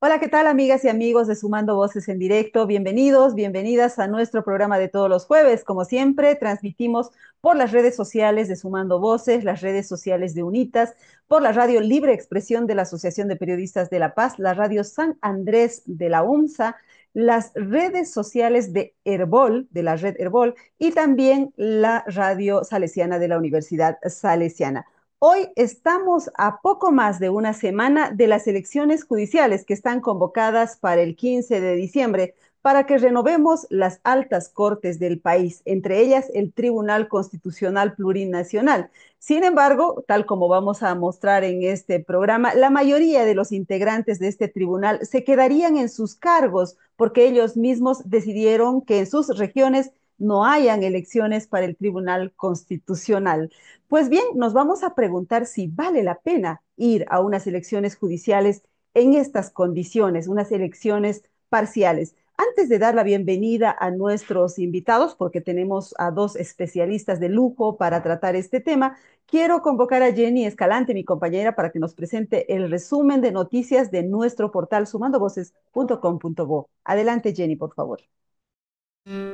Hola, ¿qué tal amigas y amigos de Sumando Voces en Directo? Bienvenidos, bienvenidas a nuestro programa de todos los jueves. Como siempre, transmitimos por las redes sociales de Sumando Voces, las redes sociales de UNITAS, por la radio Libre Expresión de la Asociación de Periodistas de La Paz, la radio San Andrés de la UNSA, las redes sociales de Herbol, de la red Herbol, y también la radio salesiana de la Universidad Salesiana. Hoy estamos a poco más de una semana de las elecciones judiciales que están convocadas para el 15 de diciembre para que renovemos las altas cortes del país, entre ellas el Tribunal Constitucional Plurinacional. Sin embargo, tal como vamos a mostrar en este programa, la mayoría de los integrantes de este tribunal se quedarían en sus cargos porque ellos mismos decidieron que en sus regiones no hayan elecciones para el Tribunal Constitucional. Pues bien, nos vamos a preguntar si vale la pena ir a unas elecciones judiciales en estas condiciones, unas elecciones parciales. Antes de dar la bienvenida a nuestros invitados, porque tenemos a dos especialistas de lujo para tratar este tema, quiero convocar a Jenny Escalante, mi compañera, para que nos presente el resumen de noticias de nuestro portal sumandovoces.com.bo. Adelante, Jenny, por favor.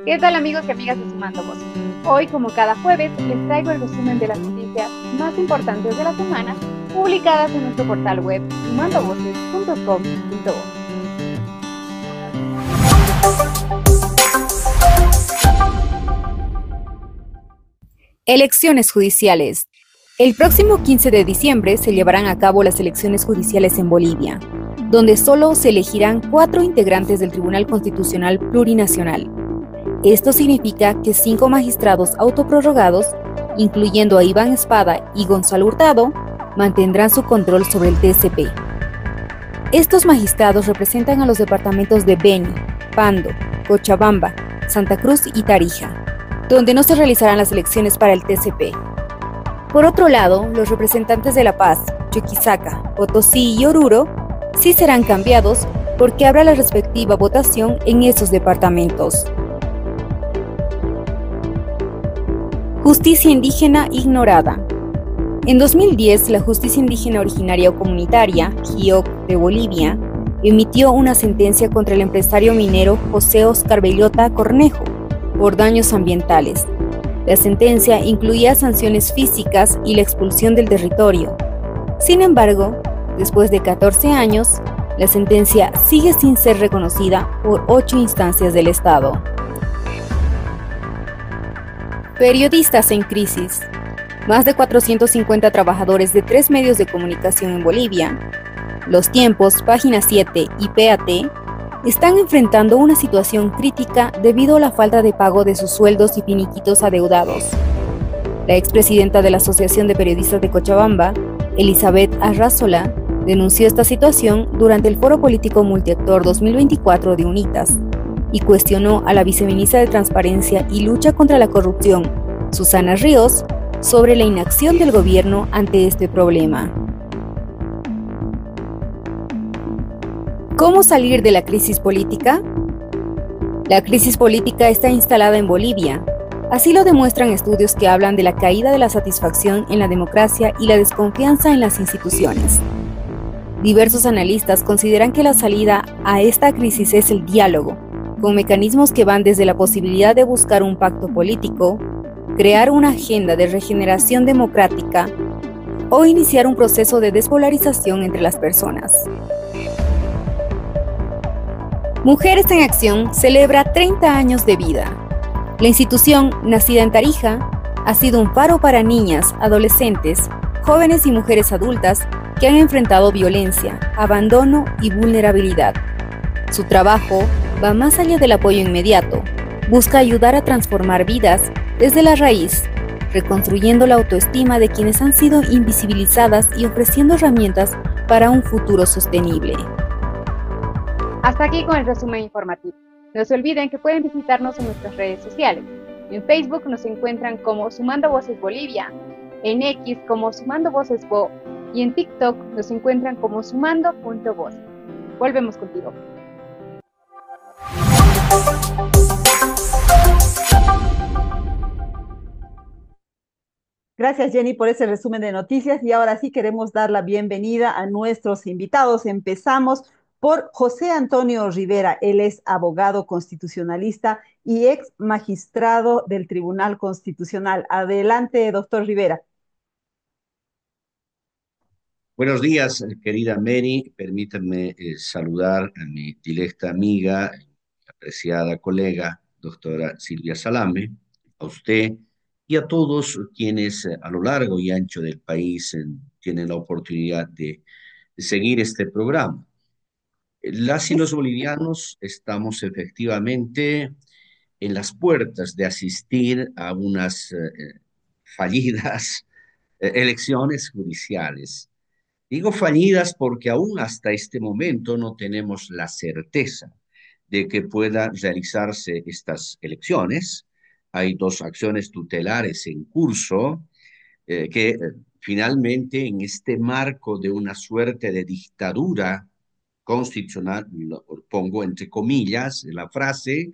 ¿Qué tal amigos y amigas de Sumando Voces? Hoy, como cada jueves, les traigo el resumen de las noticias más importantes de la semana publicadas en nuestro portal web sumandovoces.com.bo. Elecciones judiciales. El próximo 15 de diciembre se llevarán a cabo las elecciones judiciales en Bolivia, donde solo se elegirán 4 integrantes del Tribunal Constitucional Plurinacional. Esto significa que 5 magistrados autoprorrogados, incluyendo a Iván Espada y Gonzalo Hurtado, mantendrán su control sobre el TSP. Estos magistrados representan a los departamentos de Beni, Pando, Cochabamba, Santa Cruz y Tarija, donde no se realizarán las elecciones para el TSP. Por otro lado, los representantes de La Paz, Chuquisaca, Potosí y Oruro sí serán cambiados porque habrá la respectiva votación en esos departamentos. Justicia indígena ignorada. En 2010, la Justicia Indígena Originaria o Comunitaria, JIOC, de Bolivia, emitió una sentencia contra el empresario minero José Oscar Bellota Cornejo por daños ambientales. La sentencia incluía sanciones físicas y la expulsión del territorio. Sin embargo, después de 14 años, la sentencia sigue sin ser reconocida por 8 instancias del Estado. Periodistas en crisis. Más de 450 trabajadores de 3 medios de comunicación en Bolivia, Los Tiempos, Página 7 y PAT, están enfrentando una situación crítica debido a la falta de pago de sus sueldos y finiquitos adeudados. La expresidenta de la Asociación de Periodistas de Cochabamba, Elizabeth Arrazola, denunció esta situación durante el Foro Político Multiactor 2024 de UNITAS y cuestionó a la viceministra de Transparencia y Lucha contra la Corrupción, Susana Ríos, sobre la inacción del gobierno ante este problema. ¿Cómo salir de la crisis política? La crisis política está instalada en Bolivia. Así lo demuestran estudios que hablan de la caída de la satisfacción en la democracia y la desconfianza en las instituciones. Diversos analistas consideran que la salida a esta crisis es el diálogo, con mecanismos que van desde la posibilidad de buscar un pacto político, crear una agenda de regeneración democrática o iniciar un proceso de despolarización entre las personas. Mujeres en Acción celebra 30 años de vida. La institución, nacida en Tarija, ha sido un faro para niñas, adolescentes, jóvenes y mujeres adultas que han enfrentado violencia, abandono y vulnerabilidad. Su trabajo va más allá del apoyo inmediato, busca ayudar a transformar vidas desde la raíz, reconstruyendo la autoestima de quienes han sido invisibilizadas y ofreciendo herramientas para un futuro sostenible. Hasta aquí con el resumen informativo. No se olviden que pueden visitarnos en nuestras redes sociales. En Facebook nos encuentran como Sumando Voces Bolivia, en X como Sumando Voces Bo y en TikTok nos encuentran como sumando.voz. Volvemos contigo. Gracias, Jenny, por ese resumen de noticias. Y ahora sí queremos dar la bienvenida a nuestros invitados. Empezamos por José Antonio Rivera. Él es abogado constitucionalista y ex magistrado del Tribunal Constitucional. Adelante, doctor Rivera. Buenos días, querida Mary. Permítanme saludar a mi directa amiga, apreciada colega, doctora Silvia Salame, a usted y a todos quienes a lo largo y ancho del país tienen la oportunidad de seguir este programa. Las y los bolivianos estamos efectivamente en las puertas de asistir a unas fallidas elecciones judiciales. Digo fallidas porque aún hasta este momento no tenemos la certeza de que puedan realizarse estas elecciones. Hay dos acciones tutelares en curso que finalmente en este marco de una suerte de dictadura constitucional, lo pongo entre comillas la frase,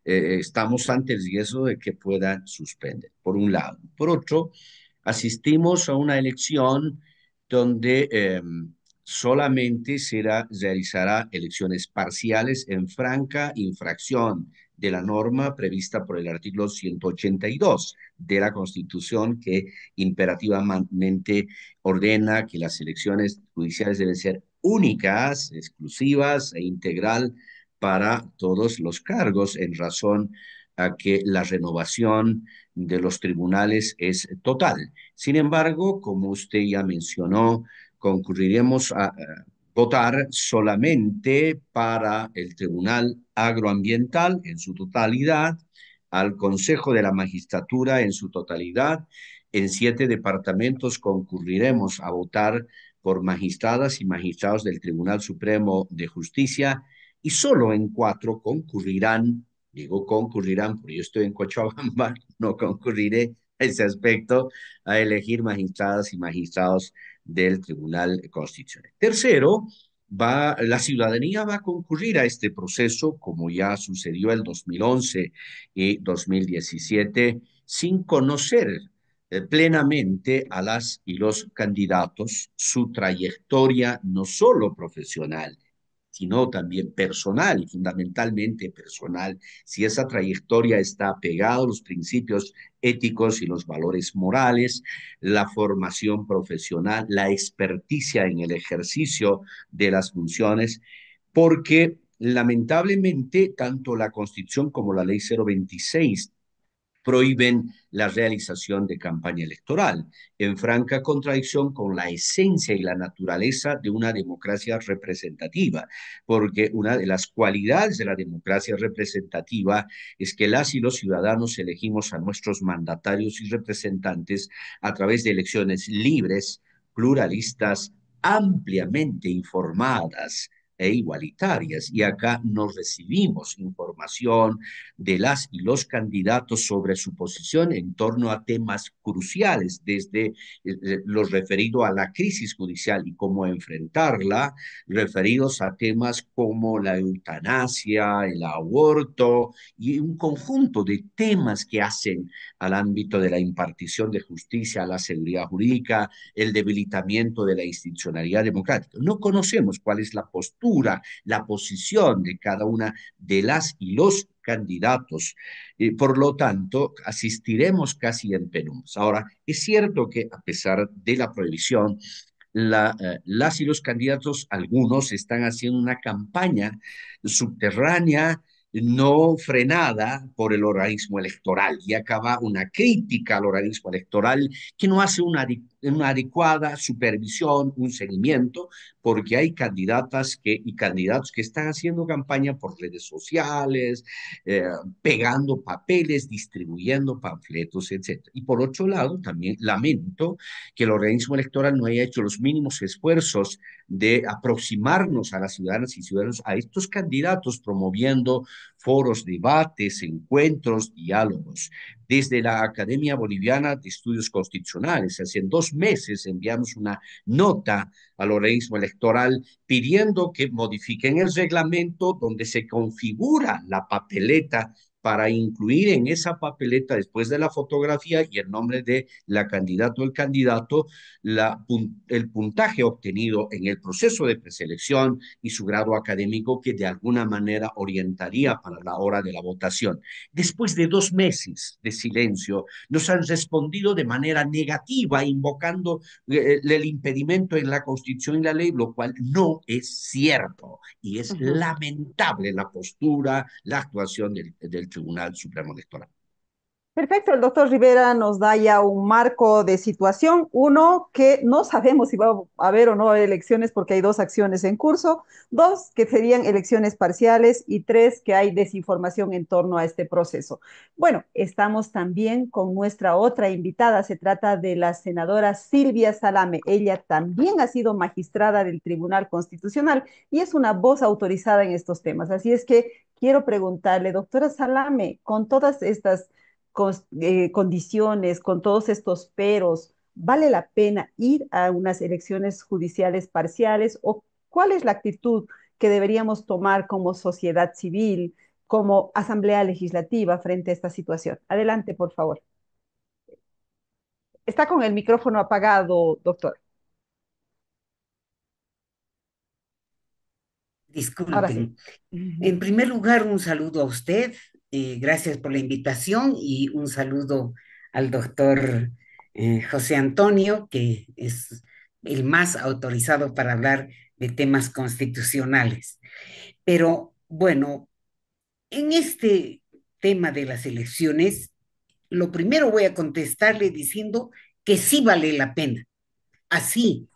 estamos ante el riesgo de que puedan suspender, por un lado. Por otro, asistimos a una elección donde solamente realizará elecciones parciales en franca infracción de la norma prevista por el artículo 182 de la Constitución, que imperativamente ordena que las elecciones judiciales deben ser únicas, exclusivas e integral para todos los cargos, en razón a que la renovación de los tribunales es total. Sin embargo, como usted ya mencionó, concurriremos a votar solamente para el Tribunal Agroambiental en su totalidad, al Consejo de la Magistratura en su totalidad. En 7 departamentos concurriremos a votar por magistradas y magistrados del Tribunal Supremo de Justicia, y solo en 4 concurrirán, digo concurrirán porque yo estoy en Cochabamba, no concurriré a ese aspecto, a elegir magistradas y magistrados del Tribunal Constitucional. Tercero, la ciudadanía va a concurrir a este proceso, como ya sucedió el 2011 y 2017, sin conocer plenamente a las y los candidatos, su trayectoria no solo profesional, sino también personal, y fundamentalmente personal, si esa trayectoria está apegada a los principios éticos y los valores morales, la formación profesional, la experticia en el ejercicio de las funciones, porque lamentablemente tanto la Constitución como la Ley 026 prohíben la realización de campaña electoral, en franca contradicción con la esencia y la naturaleza de una democracia representativa, porque una de las cualidades de la democracia representativa es que las y los ciudadanos elegimos a nuestros mandatarios y representantes a través de elecciones libres, pluralistas, ampliamente informadas e igualitarias. Y acá nos recibimos información de las y los candidatos sobre su posición en torno a temas cruciales, desde los referidos a la crisis judicial y cómo enfrentarla, referidos a temas como la eutanasia, el aborto y un conjunto de temas que hacen al ámbito de la impartición de justicia, a la seguridad jurídica, el debilitamiento de la institucionalidad democrática. No conocemos cuál es la postura, la posición de cada una de las y los candidatos. Por lo tanto, asistiremos casi en penumbras. Ahora, es cierto que a pesar de la prohibición, las y los candidatos, algunos están haciendo una campaña subterránea no frenada por el organismo electoral, y acaba una crítica al organismo electoral que no hace una adecuada supervisión, un seguimiento, porque hay candidatas y candidatos que están haciendo campaña por redes sociales, eh, pegando papeles, distribuyendo panfletos, etc. Y por otro lado, también lamento que el organismo electoral no haya hecho los mínimos esfuerzos de aproximarnos a las ciudadanas y ciudadanos, a estos candidatos, promoviendo foros, debates, encuentros, diálogos. Desde la Academia Boliviana de Estudios Constitucionales, hace 2 meses enviamos una nota al organismo electoral pidiendo que modifiquen el reglamento donde se configura la papeleta para incluir en esa papeleta, después de la fotografía y el nombre de la candidata o el candidato, el puntaje obtenido en el proceso de preselección y su grado académico que de alguna manera orientaría para la hora de la votación. Después de 2 meses de silencio, nos han respondido de manera negativa, invocando el impedimento en la Constitución y la ley, lo cual no es cierto. Y es Ujú. lamentable la postura, la actuación del Tribunal Supremo Electoral. Perfecto, el doctor Rivera nos da ya un marco de situación. Uno, que no sabemos si va a haber o no haber elecciones porque hay dos acciones en curso. Dos, que serían elecciones parciales. Y tres, que hay desinformación en torno a este proceso. Bueno, estamos también con nuestra otra invitada. Se trata de la senadora Silvia Salame. Ella también ha sido magistrada del Tribunal Constitucional y es una voz autorizada en estos temas. Así es que quiero preguntarle, doctora Salame, con todas estas condiciones, con todos estos peros, ¿vale la pena ir a unas elecciones judiciales parciales o cuál es la actitud que deberíamos tomar como sociedad civil, como asamblea legislativa frente a esta situación? Adelante, por favor. Está con el micrófono apagado, doctor. Ahora sí. Disculpen. En primer lugar, un saludo a usted. Gracias por la invitación y un saludo al doctor José Antonio, que es el más autorizado para hablar de temas constitucionales. Pero bueno, en este tema de las elecciones, lo primero voy a contestarle diciendo que sí vale la pena. Así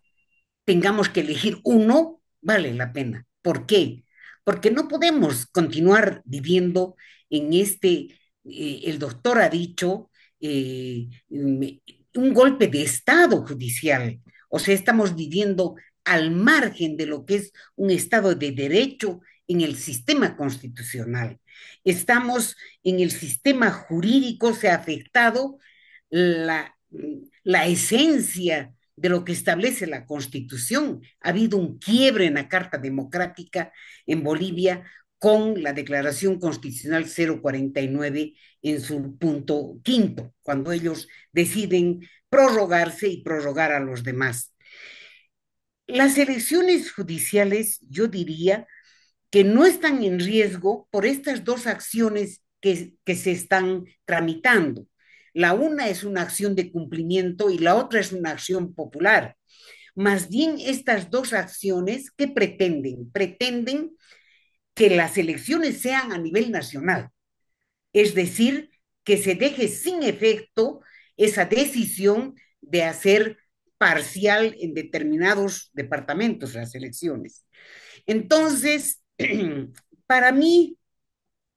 tengamos que elegir uno, vale la pena. ¿Por qué? Porque no podemos continuar viviendo en el doctor ha dicho, un golpe de Estado judicial. O sea, estamos viviendo al margen de lo que es un Estado de derecho en el sistema constitucional. Estamos en el sistema jurídico, se ha afectado la, la esencia de lo que establece la Constitución. Ha habido un quiebre en la Carta Democrática en Bolivia con la Declaración Constitucional 049 en su punto quinto, cuando ellos deciden prorrogarse y prorrogar a los demás. Las elecciones judiciales, yo diría, que no están en riesgo por estas dos acciones que se están tramitando. La una es una acción de cumplimiento y la otra es una acción popular. Más bien estas dos acciones, ¿qué pretenden? Pretenden que las elecciones sean a nivel nacional, es decir, que se deje sin efecto esa decisión de hacer parcial en determinados departamentos las elecciones. Entonces, para mí,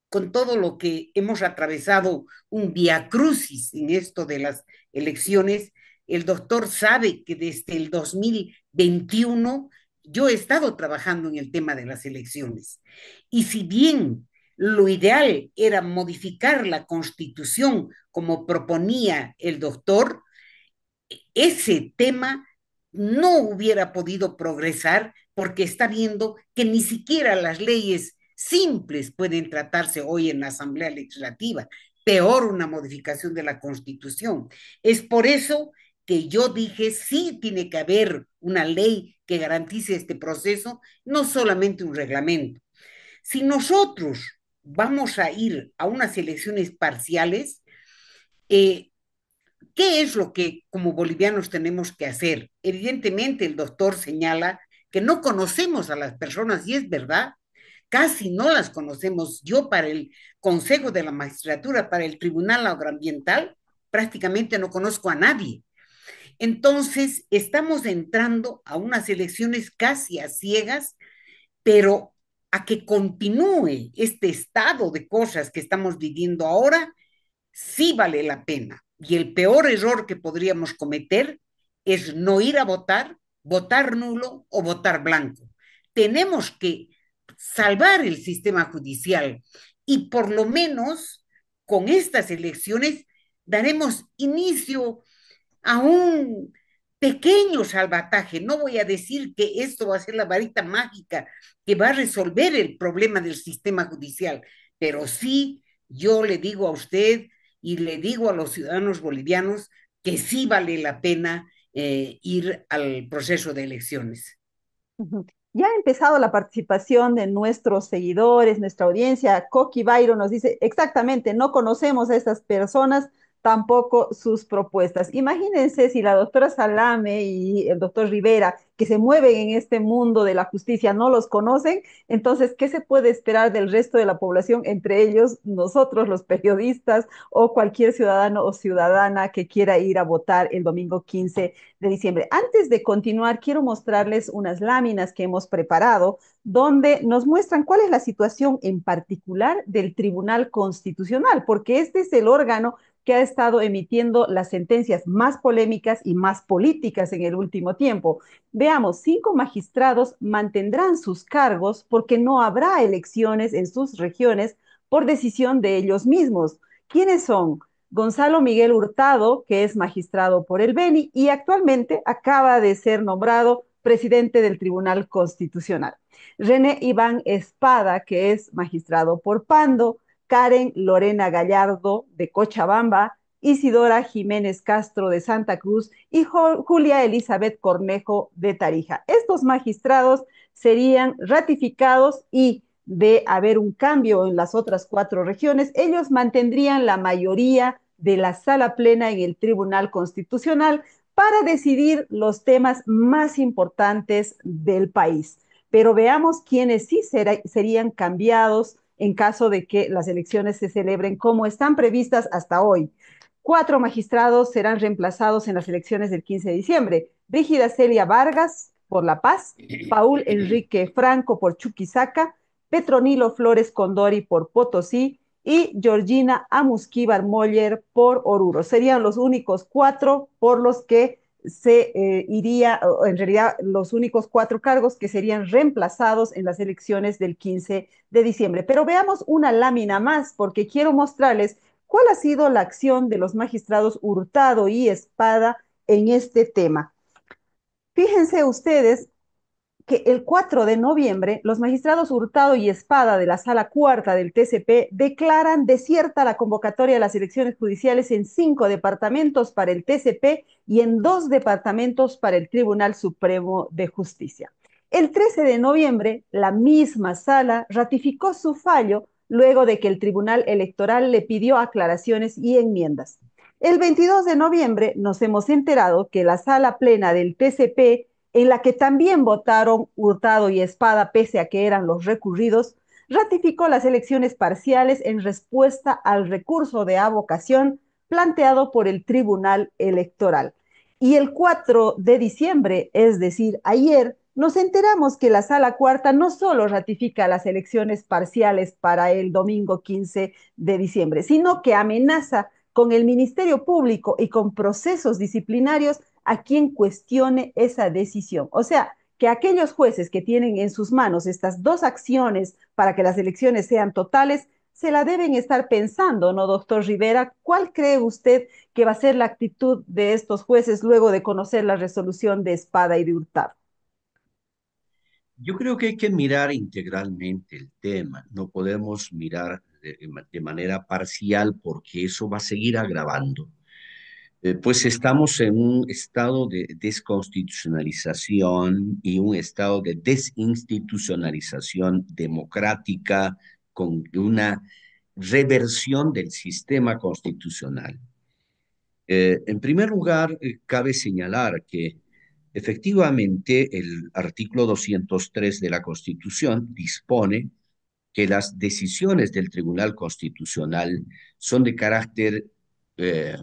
con todo lo que hemos atravesado, un viacrucis en esto de las elecciones, el doctor sabe que desde el 2021 yo he estado trabajando en el tema de las elecciones. Y si bien lo ideal era modificar la constitución como proponía el doctor, ese tema no hubiera podido progresar porque está viendo que ni siquiera las leyes simples pueden tratarse hoy en la Asamblea Legislativa, peor una modificación de la Constitución. Es por eso que yo dije, sí tiene que haber una ley que garantice este proceso, no solamente un reglamento. Si nosotros vamos a ir a unas elecciones parciales, ¿qué es lo que como bolivianos tenemos que hacer? Evidentemente el doctor señala que no conocemos a las personas y es verdad, casi no las conocemos. Yo para el Consejo de la Magistratura, para el Tribunal Agroambiental, prácticamente no conozco a nadie. Entonces, estamos entrando a unas elecciones casi a ciegas, pero a que continúe este estado de cosas que estamos viviendo ahora, sí vale la pena. Y el peor error que podríamos cometer es no ir a votar, votar nulo o votar blanco. Tenemos que salvar el sistema judicial y por lo menos con estas elecciones daremos inicio a un pequeño salvataje. No voy a decir que esto va a ser la varita mágica que va a resolver el problema del sistema judicial, pero sí Yo le digo a usted y le digo a los ciudadanos bolivianos que sí vale la pena ir al proceso de elecciones. Ujú. Ya ha empezado la participación de nuestros seguidores, nuestra audiencia. Coqui Bairo nos dice, exactamente, no conocemos a estas personas, tampoco sus propuestas. Imagínense si la doctora Salame y el doctor Rivera, que se mueven en este mundo de la justicia, no los conocen, entonces, ¿qué se puede esperar del resto de la población, entre ellos nosotros, los periodistas, o cualquier ciudadano o ciudadana que quiera ir a votar el domingo 15 de diciembre? Antes de continuar, quiero mostrarles unas láminas que hemos preparado donde nos muestran cuál es la situación en particular del Tribunal Constitucional, porque este es el órgano que ha estado emitiendo las sentencias más polémicas y más políticas en el último tiempo. Veamos, 5 magistrados mantendrán sus cargos porque no habrá elecciones en sus regiones por decisión de ellos mismos. ¿Quiénes son? Gonzalo Miguel Hurtado, que es magistrado por el Beni y actualmente acaba de ser nombrado presidente del Tribunal Constitucional. René Iván Espada, que es magistrado por Pando. Karen Lorena Gallardo, de Cochabamba. Isidora Jiménez Castro, de Santa Cruz. Y Julia Elizabeth Cornejo, de Tarija. Estos magistrados serían ratificados y de haber un cambio en las otras 4 regiones, ellos mantendrían la mayoría de la sala plena en el Tribunal Constitucional para decidir los temas más importantes del país. Pero veamos quiénes sí serían cambiados en caso de que las elecciones se celebren como están previstas hasta hoy. 4 magistrados serán reemplazados en las elecciones del 15 de diciembre. Brígida Celia Vargas por La Paz, Paul Enrique Franco por Chuquisaca, Petronilo Flores Condori por Potosí y Georgina Amusquíbar Moller por Oruro. Serían los únicos 4 por los que se iría, en realidad los únicos 4 cargos que serían reemplazados en las elecciones del 15 de diciembre. Pero veamos una lámina más porque quiero mostrarles cuál ha sido la acción de los magistrados Hurtado y Espada en este tema. Fíjense ustedes que el 4 de noviembre los magistrados Hurtado y Espada de la Sala Cuarta del TCP declaran desierta la convocatoria a las elecciones judiciales en 5 departamentos para el TCP y en 2 departamentos para el Tribunal Supremo de Justicia. El 13 de noviembre, la misma sala ratificó su fallo luego de que el Tribunal Electoral le pidió aclaraciones y enmiendas. El 22 de noviembre nos hemos enterado que la sala plena del TCP, en la que también votaron Hurtado y Espada, pese a que eran los recurridos, ratificó las elecciones parciales en respuesta al recurso de avocación planteado por el Tribunal Electoral. Y el 4 de diciembre, es decir, ayer, nos enteramos que la Sala Cuarta no solo ratifica las elecciones parciales para el domingo 15 de diciembre, sino que amenaza con el Ministerio Público y con procesos disciplinarios a quien cuestione esa decisión. O sea, que aquellos jueces que tienen en sus manos estas 2 acciones para que las elecciones sean totales, se la deben estar pensando, ¿no, doctor Rivera? ¿Cuál cree usted que va a ser la actitud de estos jueces luego de conocer la resolución de Espada y de Hurtado? Yo creo que hay que mirar integralmente el tema, no podemos mirar de manera parcial porque eso va a seguir agravando. Pues estamos en un estado de desconstitucionalización y un estado de desinstitucionalización democrática con una reversión del sistema constitucional. En primer lugar, cabe señalar que efectivamente el artículo 203 de la Constitución dispone que las decisiones del Tribunal Constitucional son de carácter eh,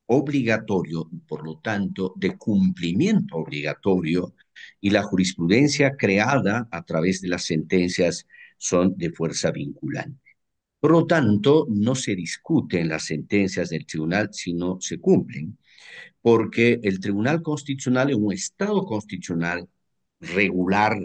obligatorio, por lo tanto, de cumplimiento obligatorio, y la jurisprudencia creada a través de las sentencias son de fuerza vinculante. Por lo tanto, no se discuten las sentencias del tribunal si no se cumplen, porque el Tribunal Constitucional es un Estado constitucional regular,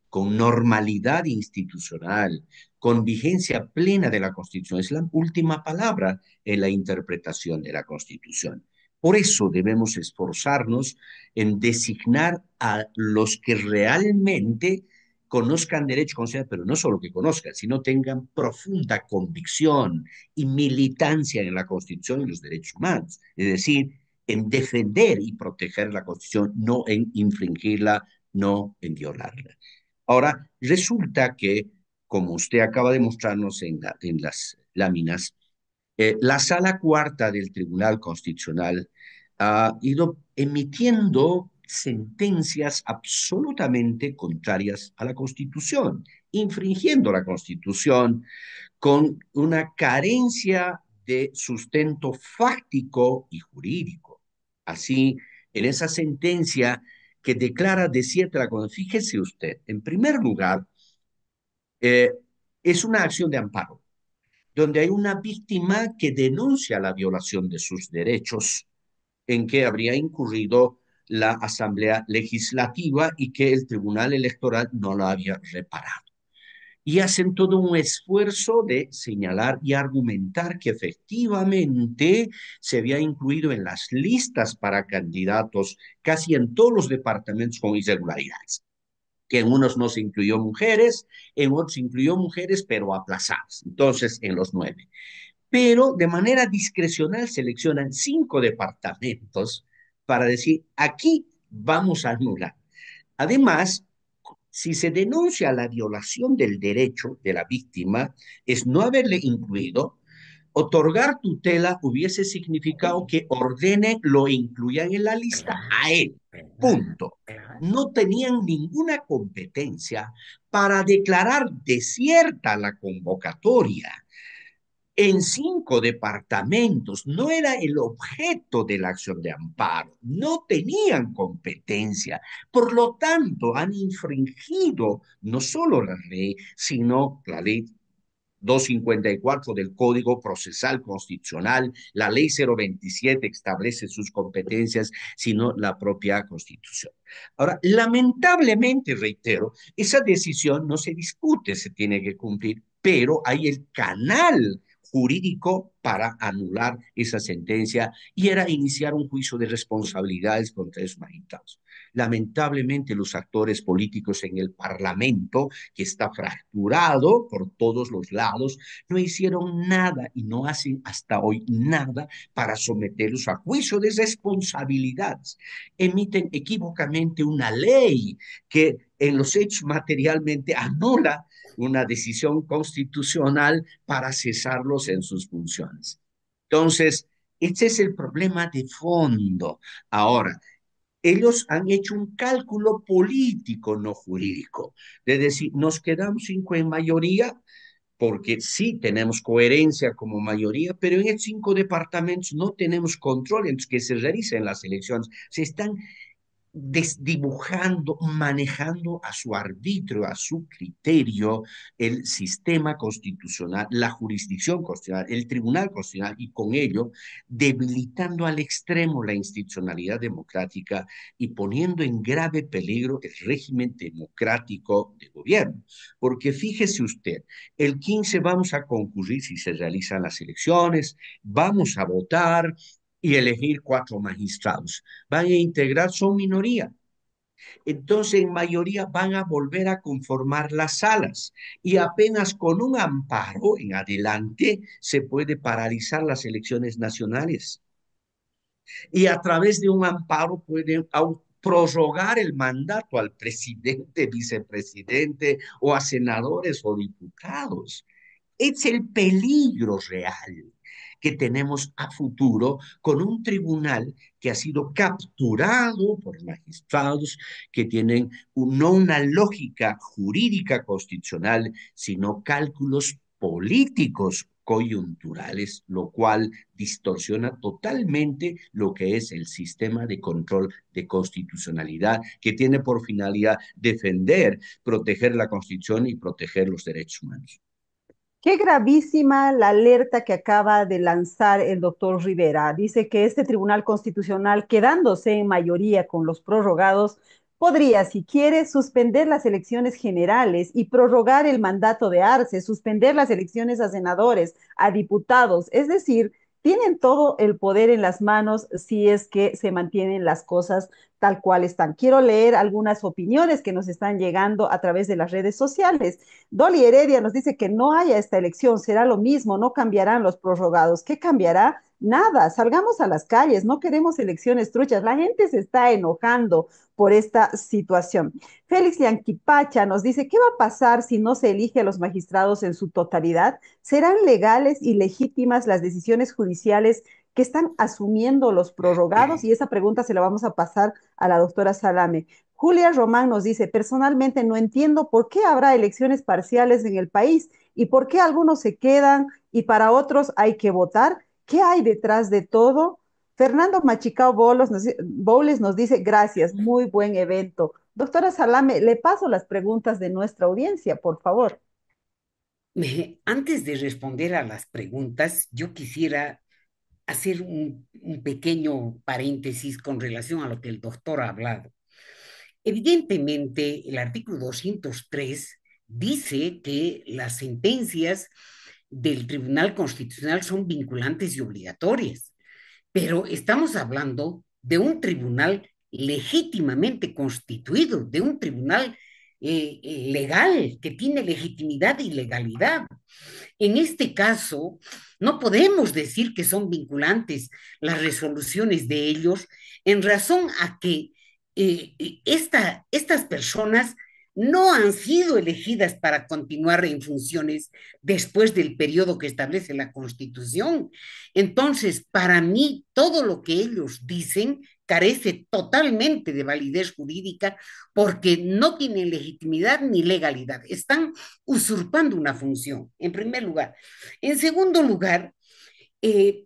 con normalidad institucional, con vigencia plena de la Constitución. Es la última palabra en la interpretación de la Constitución. Por eso debemos esforzarnos en designar a los que realmente conozcan derecho constitucional, pero no solo que conozcan, sino tengan profunda convicción y militancia en la Constitución y los derechos humanos. Es decir, en defender y proteger la Constitución, no en infringirla, no en violarla. Ahora, resulta que, como usted acaba de mostrarnos en las láminas, la sala cuarta del Tribunal Constitucional ha ido emitiendo sentencias absolutamente contrarias a la Constitución, infringiendo la Constitución con una carencia de sustento fáctico y jurídico. Así, en esa sentencia que declara desierta la Constitución, fíjese usted, en primer lugar, eh, es una acción de amparo donde hay una víctima que denuncia la violación de sus derechos en que habría incurrido la Asamblea Legislativa y que el Tribunal Electoral no lo había reparado. Y hacen todo un esfuerzo de señalar y argumentar que efectivamente se había incluido en las listas para candidatos casi en todos los departamentos con irregularidades, que en unos no se incluyó mujeres, en otros se incluyó mujeres, pero aplazadas, entonces en los 9. Pero de manera discrecional seleccionan 5 departamentos para decir, aquí vamos a anular. Además, si se denuncia la violación del derecho de la víctima, es no haberle incluido. Otorgar tutela hubiese significado que ordene lo incluyan en la lista a Claro, él. ¿verdad? Punto. Claro. No tenían ninguna competencia para declarar desierta la convocatoria en 5 departamentos. No era el objeto de la acción de amparo, no tenían competencia. Por lo tanto, han infringido no solo la ley, sino la ley 254 del Código Procesal Constitucional, la ley 027 establece sus competencias, sino la propia Constitución. Ahora, lamentablemente, reitero, esa decisión no se discute, se tiene que cumplir, pero hay el canal jurídico para anular esa sentencia y era iniciar un juicio de responsabilidades contra esos magistrados. Lamentablemente, los actores políticos en el Parlamento, que está fracturado por todos los lados, no hicieron nada y no hacen hasta hoy nada para someterlos a juicio de responsabilidades. Emiten equívocamente una ley que en los hechos materialmente anula una decisión constitucional para cesarlos en sus funciones. Entonces, este es el problema de fondo. Ahora, ellos han hecho un cálculo político, no jurídico, de decir, nos quedamos 5 en mayoría, porque sí tenemos coherencia como mayoría, pero en estos 5 departamentos no tenemos control en que se realicen las elecciones. Se están desdibujando, manejando a su arbitrio, a su criterio, el sistema constitucional, la jurisdicción constitucional, el tribunal constitucional y con ello debilitando al extremo la institucionalidad democrática y poniendo en grave peligro el régimen democrático de gobierno. Porque fíjese usted, el 15 vamos a concurrir si se realizan las elecciones, vamos a votar y elegir 4 magistrados. Van a integrar, son minoría. Entonces, en mayoría van a volver a conformar las salas y apenas con un amparo en adelante se puede paralizar las elecciones nacionales. Y a través de un amparo pueden prorrogar el mandato al presidente, vicepresidente o a senadores o diputados. Es el peligro real que tenemos a futuro con un tribunal que ha sido capturado por magistrados que tienen no una lógica jurídica constitucional, sino cálculos políticos coyunturales, lo cual distorsiona totalmente lo que es el sistema de control de constitucionalidad, que tiene por finalidad defender, proteger la Constitución y proteger los derechos humanos. Qué gravísima la alerta que acaba de lanzar el doctor Rivera. Dice que este Tribunal Constitucional, quedándose en mayoría con los prorrogados, podría, si quiere, suspender las elecciones generales y prorrogar el mandato de Arce, suspender las elecciones a senadores, a diputados. Es decir, tienen todo el poder en las manos si es que se mantienen las cosas tal cual están. Quiero leer algunas opiniones que nos están llegando a través de las redes sociales. Dolly Heredia nos dice que no haya esta elección, será lo mismo, no cambiarán los prorrogados. ¿Qué cambiará? Nada, salgamos a las calles, no queremos elecciones truchas. La gente se está enojando por esta situación. Félix Yanquipacha nos dice, ¿qué va a pasar si no se elige a los magistrados en su totalidad? ¿Serán legales y legítimas las decisiones judiciales que están asumiendo los prorrogados? Y esa pregunta se la vamos a pasar a la doctora Salame. Julia Román nos dice, personalmente no entiendo por qué habrá elecciones parciales en el país y por qué algunos se quedan y para otros hay que votar. ¿Qué hay detrás de todo? Fernando Machicao Boules nos dice, gracias, muy buen evento. Doctora Salame, le paso las preguntas de nuestra audiencia, por favor. Antes de responder a las preguntas, yo quisiera hacer un pequeño paréntesis con relación a lo que el doctor ha hablado. Evidentemente, el artículo 203 dice que las sentencias del Tribunal Constitucional son vinculantes y obligatorias, pero estamos hablando de un tribunal legítimamente constituido, de un tribunal legal, que tiene legitimidad y legalidad. En este caso, no podemos decir que son vinculantes las resoluciones de ellos en razón a que estas personas no han sido elegidas para continuar en funciones después del periodo que establece la Constitución. Entonces, para mí, todo lo que ellos dicen carece totalmente de validez jurídica porque no tienen legitimidad ni legalidad. Están usurpando una función, en primer lugar. En segundo lugar, eh,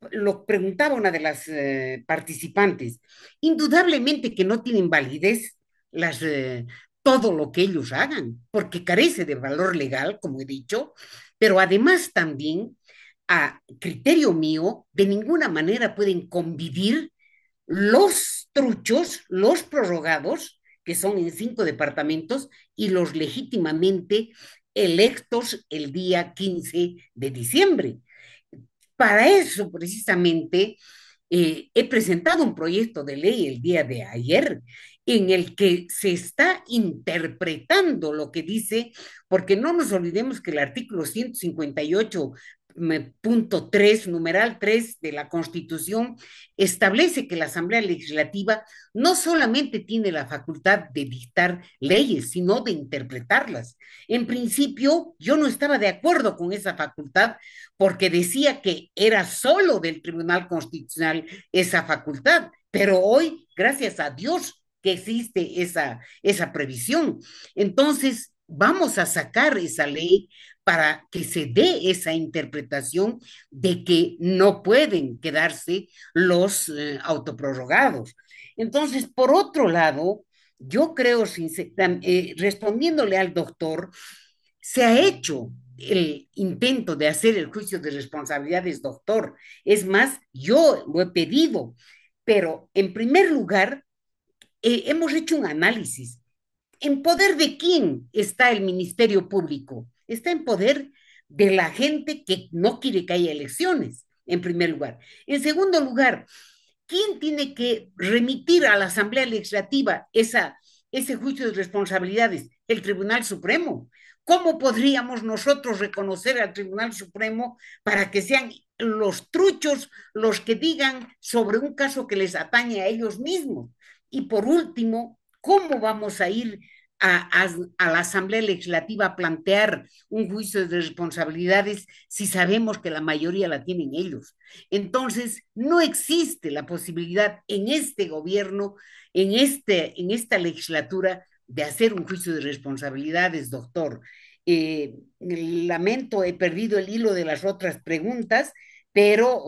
lo preguntaba una de las participantes, indudablemente que no tienen validez las, todo lo que ellos hagan, porque carece de valor legal, como he dicho, pero además también, a criterio mío, de ninguna manera pueden convivir los truchos, los prorrogados, que son en 5 departamentos, y los legítimamente electos el día 15 de diciembre. Para eso, precisamente, he presentado un proyecto de ley el día de ayer en el que se está interpretando lo que dice, porque no nos olvidemos que el artículo 158 punto 3, numeral 3 de la Constitución, establece que la Asamblea Legislativa no solamente tiene la facultad de dictar leyes, sino de interpretarlas. En principio, yo no estaba de acuerdo con esa facultad porque decía que era solo del Tribunal Constitucional esa facultad, pero hoy, gracias a Dios, que existe esa previsión. Entonces, vamos a sacar esa ley para que se dé esa interpretación de que no pueden quedarse los autoprorrogados. Entonces, por otro lado, yo creo, respondiéndole al doctor, se ha hecho el intento de hacer el juicio de responsabilidades, doctor. Es más, yo lo he pedido, pero en primer lugar, hemos hecho un análisis. ¿En poder de quién está el Ministerio Público? Está en poder de la gente que no quiere que haya elecciones, en primer lugar. En segundo lugar, ¿quién tiene que remitir a la Asamblea Legislativa ese juicio de responsabilidades? El Tribunal Supremo. ¿Cómo podríamos nosotros reconocer al Tribunal Supremo para que sean los truchos los que digan sobre un caso que les atañe a ellos mismos? Y por último, ¿cómo vamos a ir a la Asamblea Legislativa a plantear un juicio de responsabilidades si sabemos que la mayoría la tienen ellos? Entonces, no existe la posibilidad en este gobierno, en esta legislatura, de hacer un juicio de responsabilidades, doctor. Lamento, he perdido el hilo de las otras preguntas, pero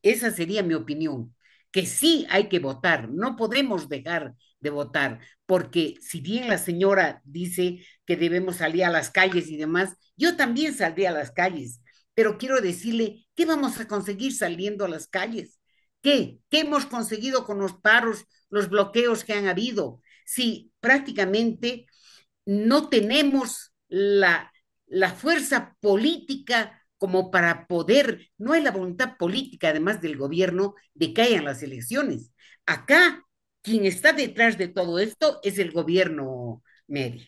esa sería mi opinión, que sí hay que votar, no podemos dejar de votar, porque si bien la señora dice que debemos salir a las calles y demás, yo también saldría a las calles, pero quiero decirle, ¿qué vamos a conseguir saliendo a las calles? ¿Qué? ¿Qué hemos conseguido con los paros, los bloqueos que han habido? Si prácticamente no tenemos la fuerza política como para poder, no hay la voluntad política, además del gobierno, de que hayan las elecciones. Acá, quien está detrás de todo esto es el gobierno, Mary.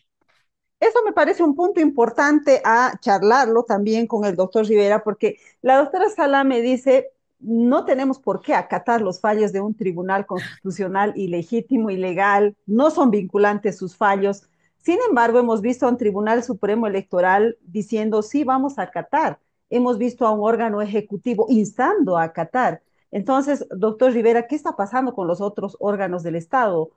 Eso me parece un punto importante a charlarlo también con el doctor Rivera, porque la doctora Sala me dice, no tenemos por qué acatar los fallos de un tribunal constitucional ilegítimo, ilegal, no son vinculantes sus fallos. Sin embargo, hemos visto a un Tribunal Supremo Electoral diciendo, sí, vamos a acatar. Hemos visto a un órgano ejecutivo instando a acatar. Entonces, doctor Rivera, ¿qué está pasando con los otros órganos del Estado?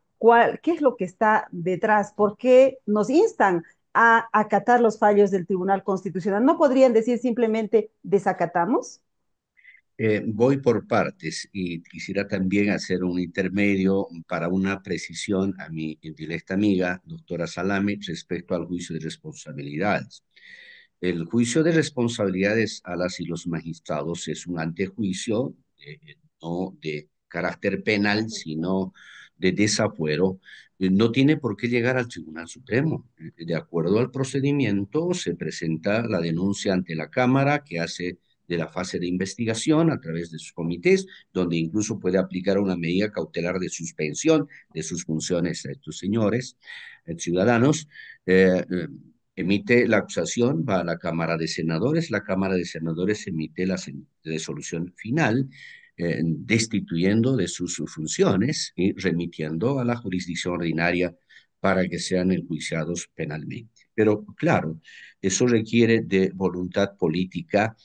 ¿Qué es lo que está detrás? ¿Por qué nos instan a acatar los fallos del Tribunal Constitucional? ¿No podrían decir simplemente desacatamos? Voy por partes y quisiera también hacer un intermedio para una precisión a mi directa amiga, doctora Salame, respecto al juicio de responsabilidades. El juicio de responsabilidades a las y los magistrados es un antejuicio, no de carácter penal, sino de desafuero. No tiene por qué llegar al Tribunal Supremo. De acuerdo al procedimiento, se presenta la denuncia ante la Cámara, que hace de la fase de investigación a través de sus comités, donde incluso puede aplicar una medida cautelar de suspensión de sus funciones a estos señores, ciudadanos. Emite la acusación, va a la Cámara de Senadores, la Cámara de Senadores emite la resolución final, destituyendo de sus funciones y remitiendo a la jurisdicción ordinaria para que sean enjuiciados penalmente. Pero claro, eso requiere de voluntad política,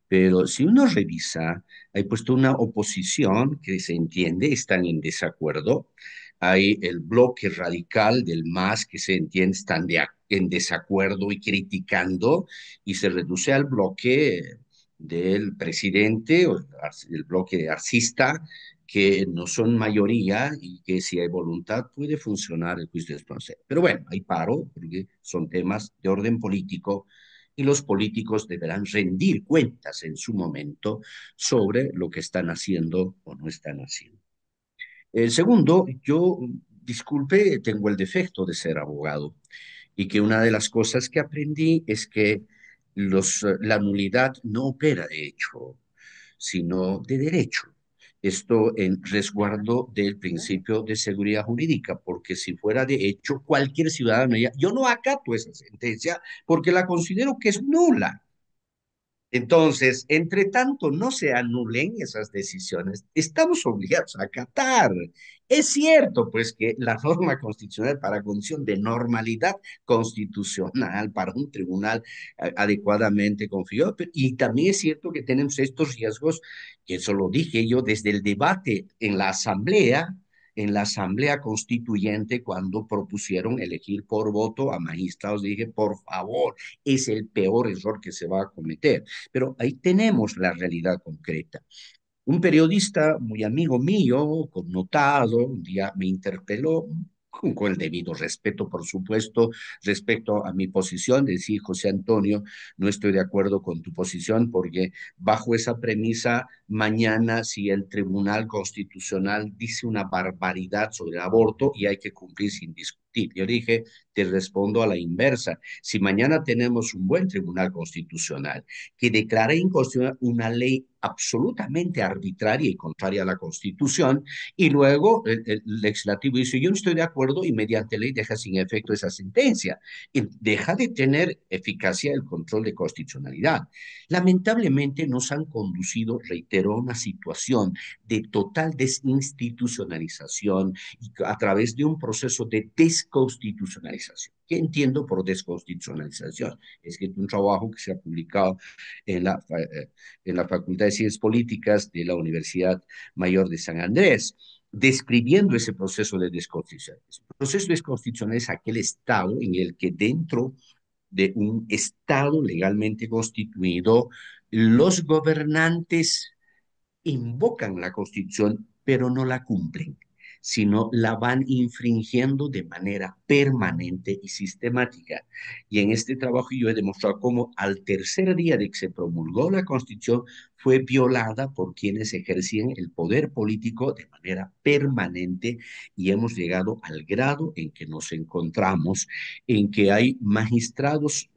pero si uno revisa, hay puesto una oposición que se entiende, están en desacuerdo. Hay el bloque radical del MAS que se entiende están en desacuerdo y criticando, y se reduce al bloque del presidente o el bloque de arcista, que no son mayoría y que si hay voluntad puede funcionar el juicio de responsabilidad. Pero bueno, hay paro porque son temas de orden político y los políticos deberán rendir cuentas en su momento sobre lo que están haciendo o no están haciendo. El segundo, yo, disculpe, tengo el defecto de ser abogado y que una de las cosas que aprendí es que la nulidad no opera de hecho, sino de derecho. Esto en resguardo del principio de seguridad jurídica, porque si fuera de hecho, cualquier ciudadano diría, yo no acato esa sentencia porque la considero que es nula. Entonces, entre tanto no se anulen esas decisiones, estamos obligados a acatar. Es cierto, pues, que la norma constitucional para condición de normalidad constitucional, para un tribunal adecuadamente configurado, y también es cierto que tenemos estos riesgos, que eso lo dije yo desde el debate en la Asamblea Constituyente, cuando propusieron elegir por voto a magistrados, dije, por favor, es el peor error que se va a cometer. Pero ahí tenemos la realidad concreta. Un periodista muy amigo mío, connotado, un día me interpeló con el debido respeto, por supuesto, respecto a mi posición, decir, José Antonio, no estoy de acuerdo con tu posición porque bajo esa premisa, mañana si el Tribunal Constitucional dice una barbaridad sobre el aborto y hay que cumplir sin discutir. Yo dije, te respondo a la inversa. Si mañana tenemos un buen Tribunal Constitucional que declara inconstitucional una ley absolutamente arbitraria y contraria a la Constitución, y luego el legislativo dice, yo no estoy de acuerdo, y mediante ley deja sin efecto esa sentencia, y deja de tener eficacia el control de constitucionalidad. Lamentablemente nos han conducido, reitero, a una situación de total desinstitucionalización y a través de un proceso de desconstitucionalización. ¿Qué entiendo por desconstitucionalización? Es que un trabajo que se ha publicado en en la Facultad de Ciencias Políticas de la Universidad Mayor de San Andrés, describiendo ese proceso de desconstitucionalización. El proceso de desconstitucionalización es aquel estado en el que dentro de un estado legalmente constituido, los gobernantes invocan la Constitución, pero no la cumplen, sino la van infringiendo de manera permanente y sistemática. Y en este trabajo yo he demostrado cómo al tercer día de que se promulgó la Constitución fue violada por quienes ejercían el poder político de manera permanente, y hemos llegado al grado en que nos encontramos, en que hay magistrados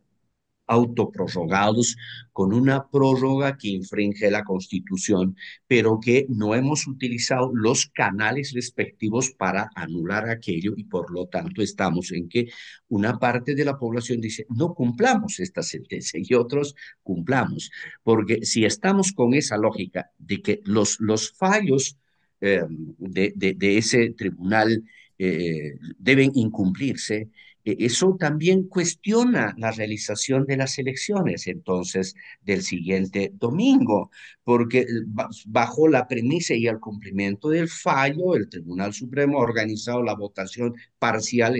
autoprorrogados con una prórroga que infringe la Constitución, pero que no hemos utilizado los canales respectivos para anular aquello y por lo tanto estamos en que una parte de la población dice, no cumplamos esta sentencia y otros cumplamos, porque si estamos con esa lógica de que los fallos de ese tribunal deben incumplirse, eso también cuestiona la realización de las elecciones, entonces, del siguiente domingo, porque bajo la premisa y el cumplimiento del fallo, el Tribunal Supremo ha organizado la votación parcial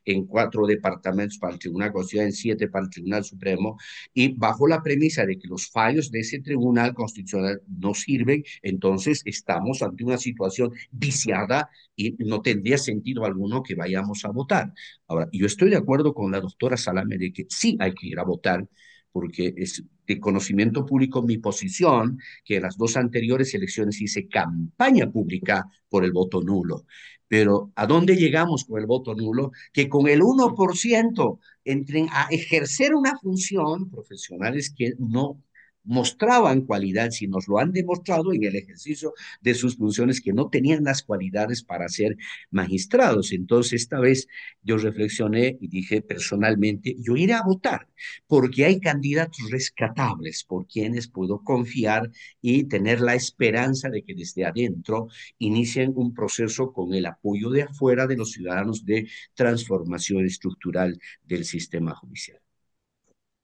en 4 departamentos para el Tribunal Constitucional, en 7 para el Tribunal Supremo, y bajo la premisa de que los fallos de ese Tribunal Constitucional no sirven, entonces estamos ante una situación viciada y no tendría sentido alguno que vayamos a votar. Ahora, yo estoy de acuerdo con la doctora Salame de que sí hay que ir a votar, porque es de conocimiento público mi posición, que en las 2 anteriores elecciones hice campaña pública por el voto nulo. Pero ¿a dónde llegamos con el voto nulo? Que con el 1% entren a ejercer una función profesionales que no mostraban cualidad, si nos lo han demostrado en el ejercicio de sus funciones, que no tenían las cualidades para ser magistrados. Entonces, esta vez yo reflexioné y dije personalmente, yo iré a votar, porque hay candidatos rescatables por quienes puedo confiar y tener la esperanza de que desde adentro inicien un proceso con el apoyo de afuera de los ciudadanos de transformación estructural del sistema judicial.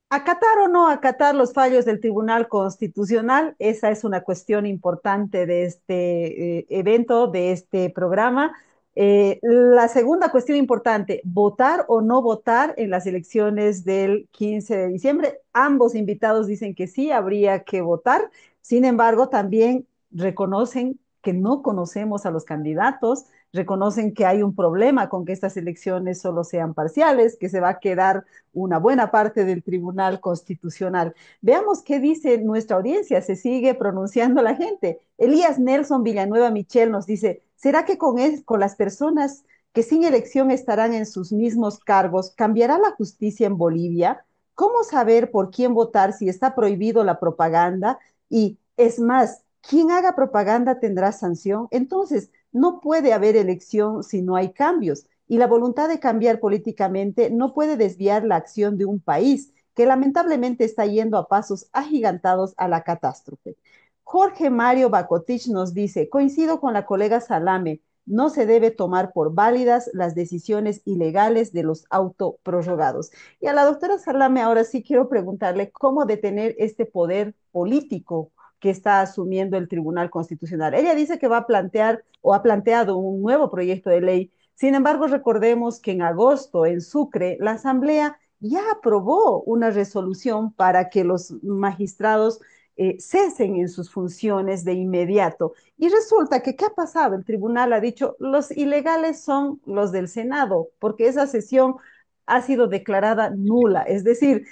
Acatar o no acatar los fallos del Tribunal Constitucional, esa es una cuestión importante de este evento, de este programa. La segunda cuestión importante, votar o no votar en las elecciones del 15 de diciembre. Ambos invitados dicen que sí, habría que votar. Sin embargo, también reconocen que no conocemos a los candidatos, reconocen que hay un problema con que estas elecciones solo sean parciales, que se va a quedar una buena parte del Tribunal Constitucional. Veamos qué dice nuestra audiencia, se sigue pronunciando la gente. Elías Nelson Villanueva Michel nos dice, ¿será que con las personas que sin elección estarán en sus mismos cargos, cambiará la justicia en Bolivia? ¿Cómo saber por quién votar si está prohibido la propaganda? Y es más, quien haga propaganda tendrá sanción. Entonces, no puede haber elección si no hay cambios y la voluntad de cambiar políticamente no puede desviar la acción de un país que lamentablemente está yendo a pasos agigantados a la catástrofe. Jorge Mario Bacotich nos dice, coincido con la colega Salame, no se debe tomar por válidas las decisiones ilegales de los autoprorrogados. Y a la doctora Salame ahora sí quiero preguntarle cómo detener este poder político que está asumiendo el Tribunal Constitucional. Ella dice que va a plantear o ha planteado un nuevo proyecto de ley. Sin embargo, recordemos que en agosto en Sucre la Asamblea ya aprobó una resolución para que los magistrados cesen en sus funciones de inmediato. Y resulta que, ¿qué ha pasado? El tribunal ha dicho, los ilegales son los del Senado, porque esa sesión ha sido declarada nula. Es decir,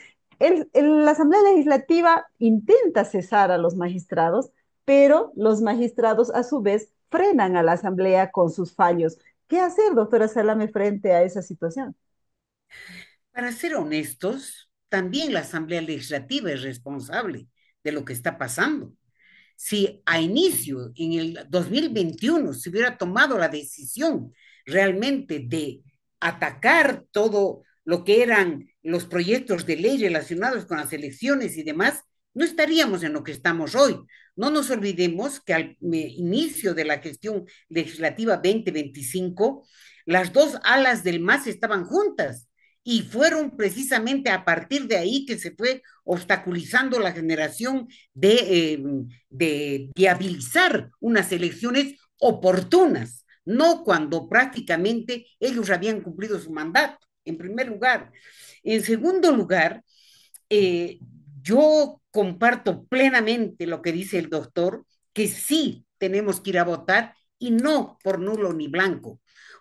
la Asamblea Legislativa intenta cesar a los magistrados, pero los magistrados a su vez frenan a la Asamblea con sus fallos. ¿Qué hacer, doctora Salame, frente a esa situación? Para ser honestos, también la Asamblea Legislativa es responsable de lo que está pasando. Si a inicio, en el 2021, se hubiera tomado la decisión realmente de atacar todo lo que eran los proyectos de ley relacionados con las elecciones y demás, no estaríamos en lo que estamos hoy. No nos olvidemos que al inicio de la gestión legislativa 2025, las dos alas del MAS estaban juntas y fueron precisamente a partir de ahí que se fue obstaculizando la generación de viabilizar unas elecciones oportunas, no cuando prácticamente ellos habían cumplido su mandato, en primer lugar. En segundo lugar, yo comparto plenamente lo que dice el doctor, que sí tenemos que ir a votar y no por nulo ni blanco,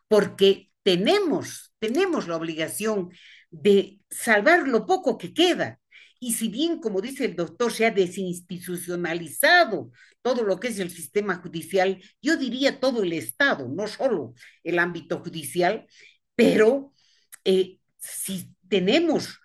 porque tenemos la obligación de salvar lo poco que queda. Y si bien, como dice el doctor, se ha desinstitucionalizado todo lo que es el sistema judicial, yo diría todo el Estado, no solo el ámbito judicial, pero si tenemos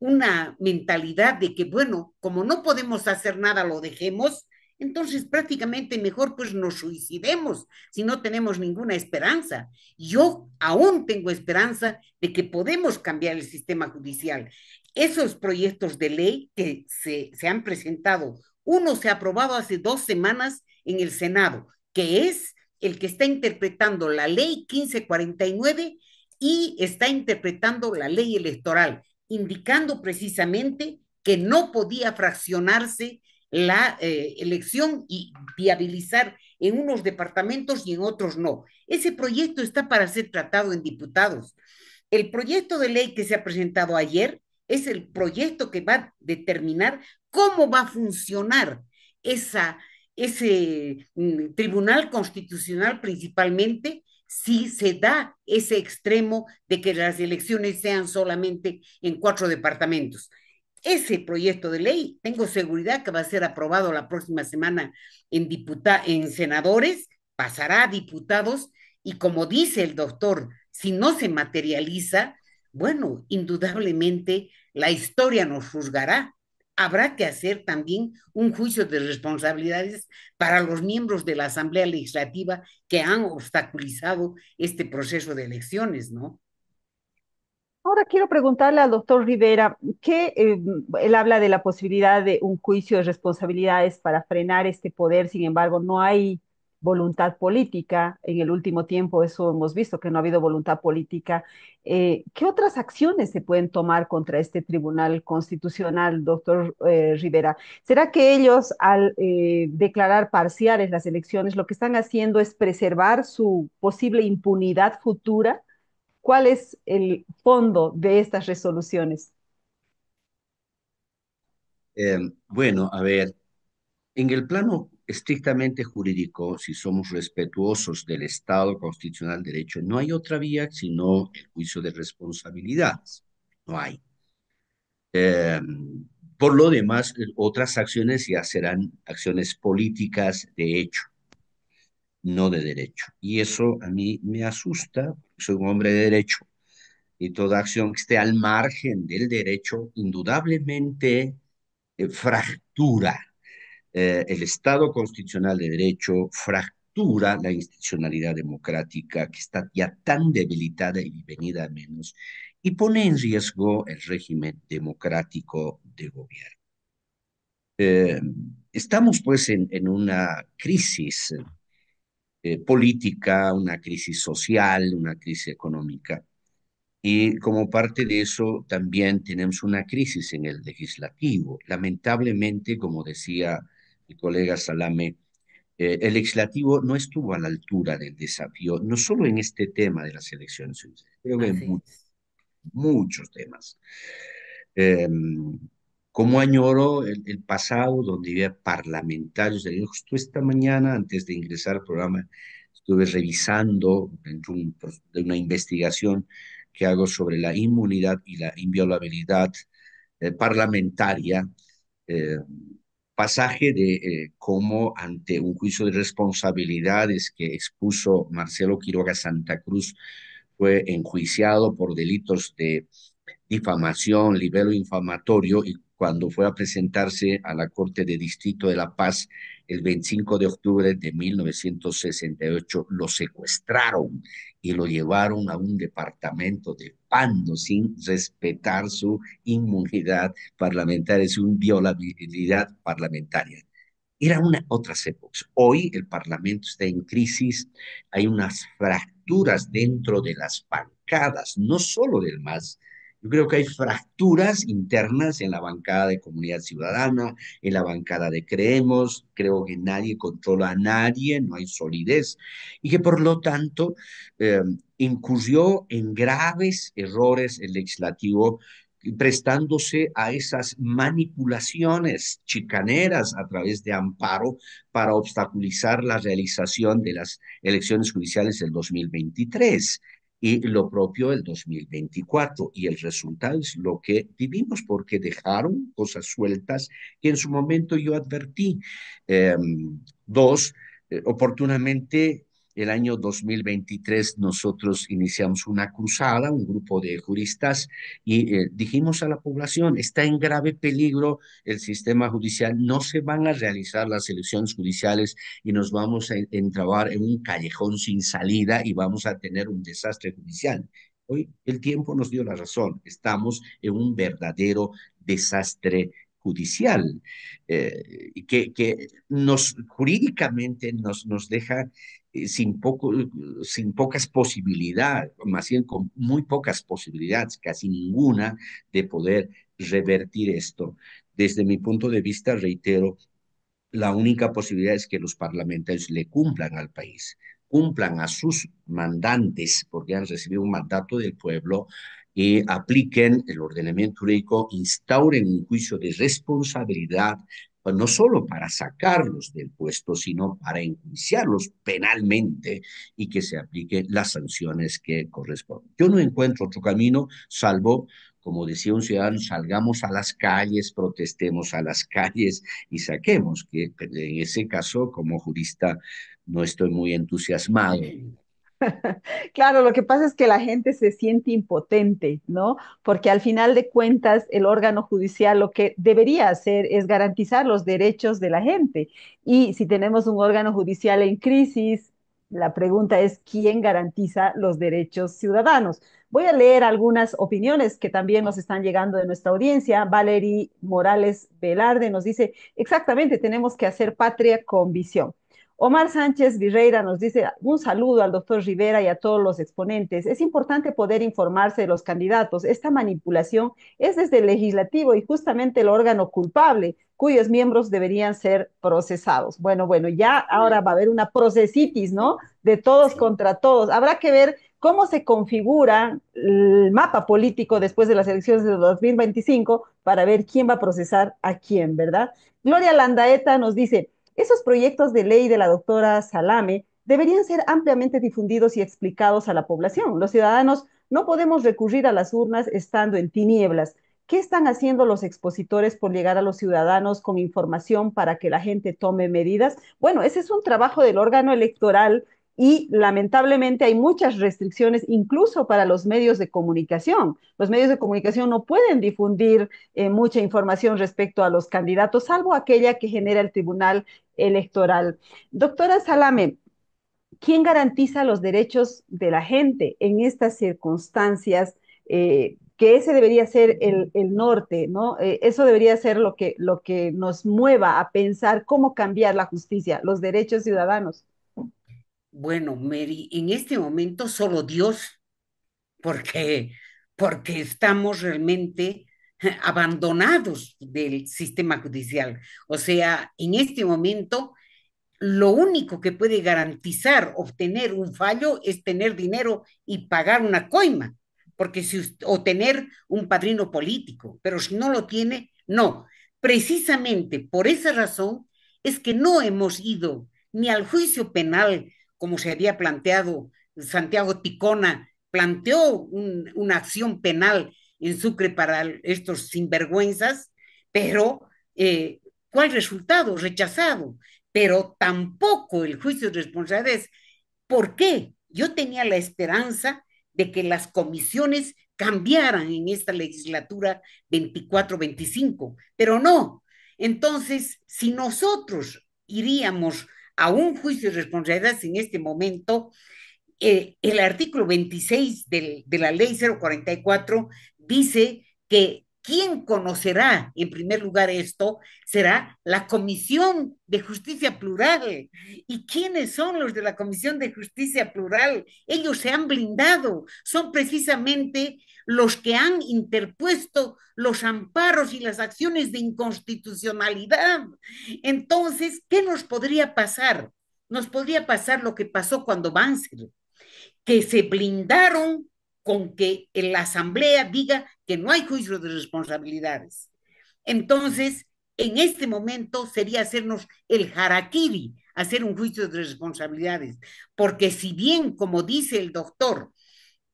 una mentalidad de que, bueno, como no podemos hacer nada, lo dejemos, entonces prácticamente mejor pues nos suicidemos si no tenemos ninguna esperanza. Yo aún tengo esperanza de que podemos cambiar el sistema judicial. Esos proyectos de ley que se han presentado, uno se ha aprobado hace 2 semanas en el Senado, que es el que está interpretando la ley 1549 y está interpretando la ley electoral, indicando precisamente que no podía fraccionarse la elección y viabilizar en unos departamentos y en otros no. Ese proyecto está para ser tratado en diputados. El proyecto de ley que se ha presentado ayer es el proyecto que va a determinar cómo va a funcionar esa, ese tribunal constitucional principalmente si se da ese extremo de que las elecciones sean solamente en 4 departamentos. Ese proyecto de ley, tengo seguridad que va a ser aprobado la próxima semana en senadores, pasará a diputados y como dice el doctor, si no se materializa, bueno, indudablemente la historia nos juzgará. Habrá que hacer también un juicio de responsabilidades para los miembros de la Asamblea Legislativa que han obstaculizado este proceso de elecciones, ¿no? Ahora quiero preguntarle al doctor Rivera, que él habla de la posibilidad de un juicio de responsabilidades para frenar este poder, sin embargo, no hay voluntad política. En el último tiempo eso hemos visto, que no ha habido voluntad política. ¿Qué otras acciones se pueden tomar contra este Tribunal Constitucional, doctor Rivera? ¿Será que ellos, al declarar parciales las elecciones, lo que están haciendo es preservar su posible impunidad futura? ¿Cuál es el fondo de estas resoluciones? Bueno, a ver, en el plano estrictamente jurídico, si somos respetuosos del Estado constitucional de derecho, no hay otra vía sino el juicio de responsabilidades. No hay. Eh, por lo demás, otras acciones ya serán acciones políticas de hecho, no de derecho. Y eso a mí me asusta, soy un hombre de derecho, y toda acción que esté al margen del derecho indudablemente fractura el Estado constitucional de derecho, fractura la institucionalidad democrática que está ya tan debilitada y venida a menos, y pone en riesgo el régimen democrático de gobierno. Eh, Estamos pues en una crisis política, una crisis social, una crisis económica. Y como parte de eso, también tenemos una crisis en el legislativo. Lamentablemente, como decía mi colega Salame, el legislativo no estuvo a la altura del desafío, no solo en este tema de las elecciones, creo que en Así es. muchos temas. Eh, como añoro el pasado, donde había parlamentarios, justo esta mañana, antes de ingresar al programa, estuve revisando dentro de una investigación que hago sobre la inmunidad y la inviolabilidad parlamentaria, eh, pasaje de cómo ante un juicio de responsabilidades que expuso Marcelo Quiroga Santa Cruz, fue enjuiciado por delitos de difamación, libelo infamatorio, y cuando fue a presentarse a la Corte de Distrito de La Paz el 25 de octubre de 1968, lo secuestraron y lo llevaron a un departamento de Pando sin respetar su inmunidad parlamentaria, su inviolabilidad parlamentaria. Era otras épocas. Hoy el Parlamento está en crisis, hay unas fracturas dentro de las bancadas, no solo del MAS. Yo creo que hay fracturas internas en la bancada de Comunidad Ciudadana, en la bancada de Creemos, creo que nadie controla a nadie, no hay solidez, y que por lo tanto incurrió en graves errores el legislativo prestándose a esas manipulaciones chicaneras a través de amparo para obstaculizar la realización de las elecciones judiciales del 2023 y lo propio el 2024. Y el resultado es lo que vivimos porque dejaron cosas sueltas que en su momento yo advertí. Dos, oportunamente el año 2023 nosotros iniciamos una cruzada, un grupo de juristas, y dijimos a la población, está en grave peligro el sistema judicial, no se van a realizar las elecciones judiciales y nos vamos a entrabar en un callejón sin salida y vamos a tener un desastre judicial. Hoy el tiempo nos dio la razón, estamos en un verdadero desastre judicial, que jurídicamente nos deja sin pocas posibilidades, más bien con muy pocas posibilidades, casi ninguna, de poder revertir esto. Desde mi punto de vista, reitero, la única posibilidad es que los parlamentarios le cumplan al país, cumplan a sus mandantes, porque han recibido un mandato del pueblo, y apliquen el ordenamiento jurídico, instauren un juicio de responsabilidad, pues no solo para sacarlos del puesto, sino para enjuiciarlos penalmente y que se apliquen las sanciones que corresponden. Yo no encuentro otro camino salvo, como decía un ciudadano, salgamos a las calles, protestemos a las calles y saquemos, que en ese caso, como jurista, no estoy muy entusiasmado. Claro, lo que pasa es que la gente se siente impotente, ¿no? Porque al final de cuentas, el órgano judicial lo que debería hacer es garantizar los derechos de la gente. Y si tenemos un órgano judicial en crisis, la pregunta es, ¿quién garantiza los derechos ciudadanos? Voy a leer algunas opiniones que también nos están llegando de nuestra audiencia. Valerie Morales Velarde nos dice, exactamente, tenemos que hacer patria con visión. Omar Sánchez Virreira nos dice un saludo al doctor Rivera y a todos los exponentes. Es importante poder informarse de los candidatos. Esta manipulación es desde el legislativo y justamente el órgano culpable, cuyos miembros deberían ser procesados. Bueno, ya ahora va a haber una procesitis, ¿no? De todos contra todos. Habrá que ver cómo se configura el mapa político después de las elecciones de 2025 para ver quién va a procesar a quién, ¿verdad? Gloria Landaeta nos dice, esos proyectos de ley de la doctora Salame deberían ser ampliamente difundidos y explicados a la población. Los ciudadanos no podemos recurrir a las urnas estando en tinieblas. ¿Qué están haciendo los expositores por llegar a los ciudadanos con información para que la gente tome medidas? Bueno, ese es un trabajo del órgano electoral y lamentablemente hay muchas restricciones incluso para los medios de comunicación. Los medios de comunicación no pueden difundir mucha información respecto a los candidatos, salvo aquella que genera el Tribunal Electoral. Doctora Salame, ¿quién garantiza los derechos de la gente en estas circunstancias? Que ese debería ser el norte, ¿no? Eso debería ser lo que nos mueva a pensar cómo cambiar la justicia, los derechos ciudadanos. Bueno, Mary, en este momento solo Dios, porque, porque estamos realmente abandonados del sistema judicial. O sea, en este momento lo único que puede garantizar obtener un fallo es tener dinero y pagar una coima, porque o tener un padrino político, pero si no lo tiene, no. Precisamente por esa razón es que no hemos ido ni al juicio penal como se había planteado. Santiago Ticona planteó una acción penal en Sucre para estos sinvergüenzas, pero ¿cuál resultado? Rechazado, pero tampoco el juicio de responsabilidades. ¿Por qué? Yo tenía la esperanza de que las comisiones cambiaran en esta legislatura 24-25, pero no. Entonces, si nosotros iríamos a un juicio de responsabilidades en este momento, el artículo 26 de la ley 044 dice que quien conocerá en primer lugar esto será la Comisión de Justicia Plural. ¿Y quiénes son los de la Comisión de Justicia Plural? Ellos se han blindado, son precisamente los que han interpuesto los amparos y las acciones de inconstitucionalidad. Entonces, ¿qué nos podría pasar? Nos podría pasar lo que pasó cuando Banzer, que se blindaron con que la Asamblea diga que no hay juicio de responsabilidades. Entonces, en este momento sería hacernos el harakiri, hacer un juicio de responsabilidades, porque si bien, como dice el doctor,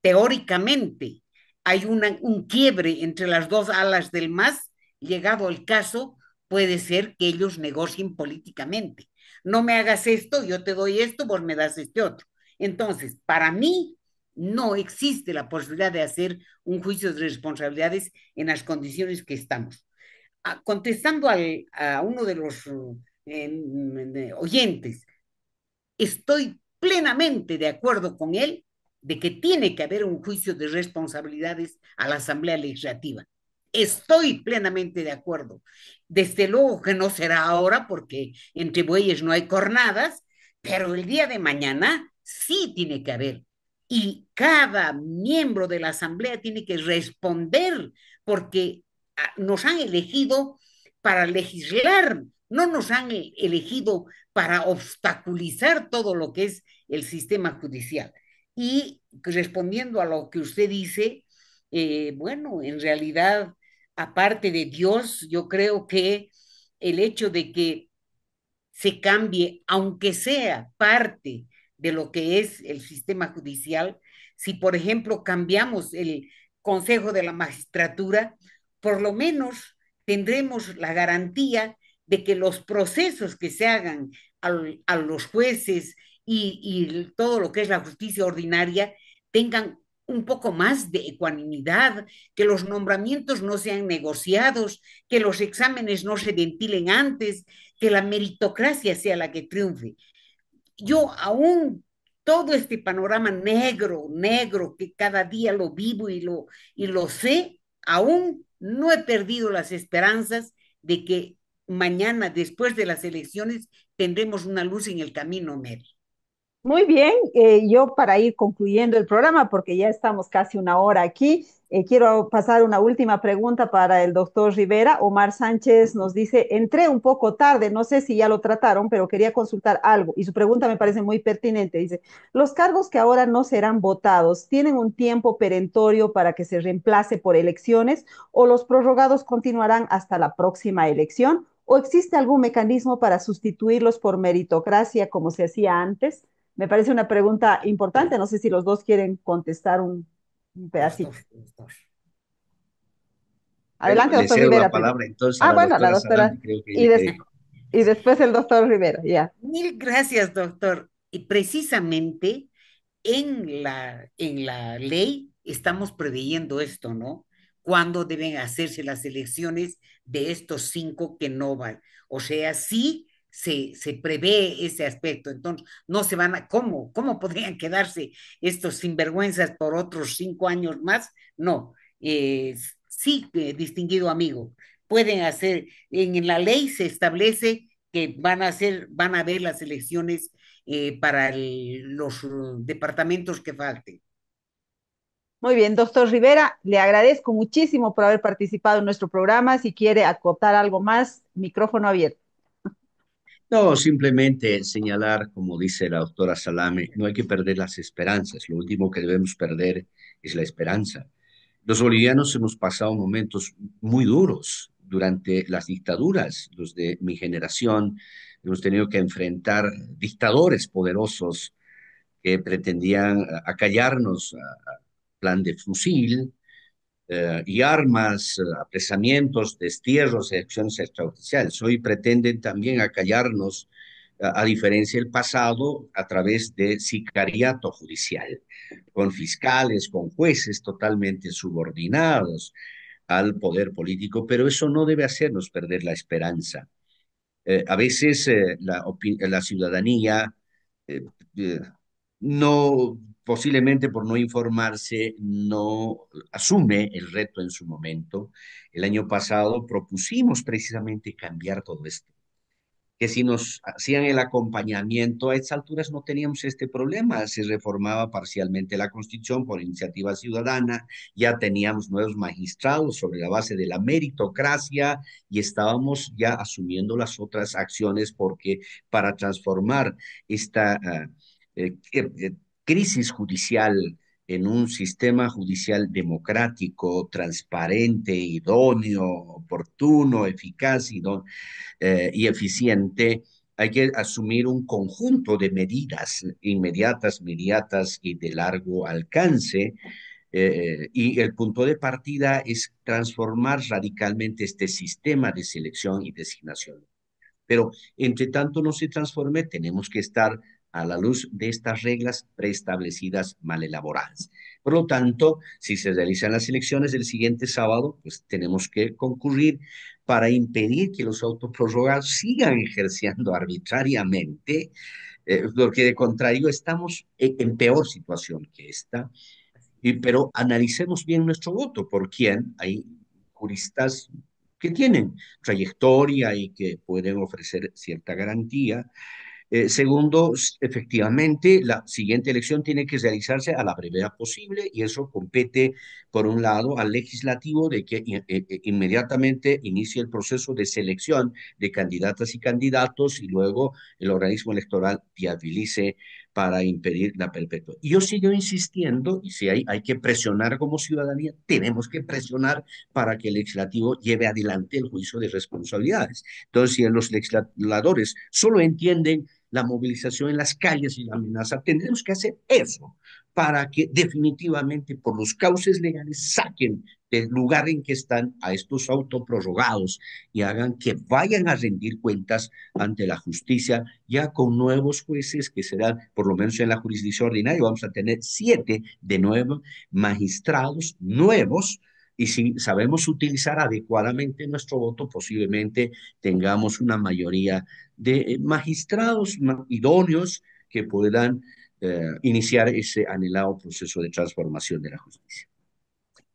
teóricamente hay un quiebre entre las dos alas del MAS, llegado el caso, puede ser que ellos negocien políticamente. no me hagas esto, yo te doy esto, vos me das este otro. Entonces, para mí, no existe la posibilidad de hacer un juicio de responsabilidades en las condiciones que estamos. Contestando a uno de los oyentes, estoy plenamente de acuerdo con él de que tiene que haber un juicio de responsabilidades a la Asamblea Legislativa. Estoy plenamente de acuerdo. Desde luego que no será ahora porque entre bueyes no hay cornadas, pero el día de mañana sí tiene que haber. Y cada miembro de la Asamblea tiene que responder porque nos han elegido para legislar, no nos han elegido para obstaculizar todo lo que es el sistema judicial. Y respondiendo a lo que usted dice, bueno, en realidad, aparte de Dios, yo creo que el hecho de que se cambie, aunque sea parte de lo que es el sistema judicial, si por ejemplo cambiamos el Consejo de la Magistratura, por lo menos tendremos la garantía de que los procesos que se hagan a los jueces y todo lo que es la justicia ordinaria tengan un poco más de ecuanimidad, que los nombramientos no sean negociados, que los exámenes no se ventilen antes, que la meritocracia sea la que triunfe. Yo aún todo este panorama negro, negro, que cada día lo vivo y lo sé, aún no he perdido las esperanzas de que mañana, después de las elecciones, tendremos una luz en el camino, Mary. Muy bien, yo para ir concluyendo el programa, porque ya estamos casi una hora aquí, quiero pasar una última pregunta para el doctor Rivera. Omar Sánchez nos dice, entré un poco tarde, no sé si ya lo trataron, pero quería consultar algo y su pregunta me parece muy pertinente. Dice, los cargos que ahora no serán votados, ¿tienen un tiempo perentorio para que se reemplace por elecciones o los prorrogados continuarán hasta la próxima elección? ¿O existe algún mecanismo para sustituirlos por meritocracia como se hacía antes? Me parece una pregunta importante. No sé si los dos quieren contestar un Los pedacito. dos, los dos. Bueno, Adelante, le doctor cedo la Rivera, primero. palabra entonces a Ah, la bueno, la doctora doctora. Salame, creo que Y, ella des- quiere. y después el doctor Rivera, ya. Mil gracias, doctor. Y precisamente en la ley estamos preveyendo esto, ¿no? ¿Cuándo deben hacerse las elecciones de estos cinco que no van? O sea, sí se prevé ese aspecto. Entonces, no se van a, ¿cómo podrían quedarse estos sinvergüenzas por otros 5 años más? No. Sí, distinguido amigo, pueden hacer, en la ley se establece que van a haber las elecciones para los departamentos que falten. Muy bien, doctor Rivera, le agradezco muchísimo por haber participado en nuestro programa. Si quiere acotar algo más, micrófono abierto. No, simplemente señalar, como dice la doctora Salame, no hay que perder las esperanzas. Lo último que debemos perder es la esperanza. Los bolivianos hemos pasado momentos muy duros durante las dictaduras. Los de mi generación hemos tenido que enfrentar dictadores poderosos que pretendían acallarnos a plan de fusil y armas, apresamientos, destierros, elecciones extrajudiciales. Hoy pretenden también acallarnos, a diferencia del pasado, a través de sicariato judicial, con fiscales, con jueces totalmente subordinados al poder político, pero eso no debe hacernos perder la esperanza. A veces la ciudadanía eh, eh, no, posiblemente por no informarse, no asume el reto en su momento. El año pasado propusimos precisamente cambiar todo esto, que si nos hacían el acompañamiento a estas alturas no teníamos este problema, se reformaba parcialmente la Constitución por iniciativa ciudadana, ya teníamos nuevos magistrados sobre la base de la meritocracia y estábamos ya asumiendo las otras acciones porque para transformar esta crisis judicial en un sistema judicial democrático, transparente, idóneo, oportuno, eficaz, y eficiente, hay que asumir un conjunto de medidas inmediatas, mediatas y de largo alcance. Y el punto de partida es transformar radicalmente este sistema de selección y designación. Pero entre tanto no se transforme, tenemos que estar a la luz de estas reglas preestablecidas mal elaboradas. Por lo tanto, si se realizan las elecciones del siguiente sábado, pues tenemos que concurrir para impedir que los autoprorrogados sigan ejerciendo arbitrariamente, porque de contrario estamos en peor situación que esta. Pero analicemos bien nuestro voto, por quién hay juristas que tienen trayectoria y que pueden ofrecer cierta garantía. Segundo, efectivamente, la siguiente elección tiene que realizarse a la brevedad posible y eso compete, por un lado, al legislativo de que inmediatamente inicie el proceso de selección de candidatas y candidatos y luego el organismo electoral viabilice para impedir la perpetua. Y yo sigo insistiendo, y si hay que presionar como ciudadanía, tenemos que presionar para que el legislativo lleve adelante el juicio de responsabilidades. Entonces, si los legisladores solo entienden la movilización en las calles y la amenaza. Tendremos que hacer eso para que definitivamente por los cauces legales saquen del lugar en que están a estos autoprorrogados y hagan que vayan a rendir cuentas ante la justicia ya con nuevos jueces que serán, por lo menos en la jurisdicción ordinaria, vamos a tener 7 de nuevos magistrados nuevos y si sabemos utilizar adecuadamente nuestro voto, posiblemente tengamos una mayoría de magistrados idóneos que puedan iniciar ese anhelado proceso de transformación de la justicia.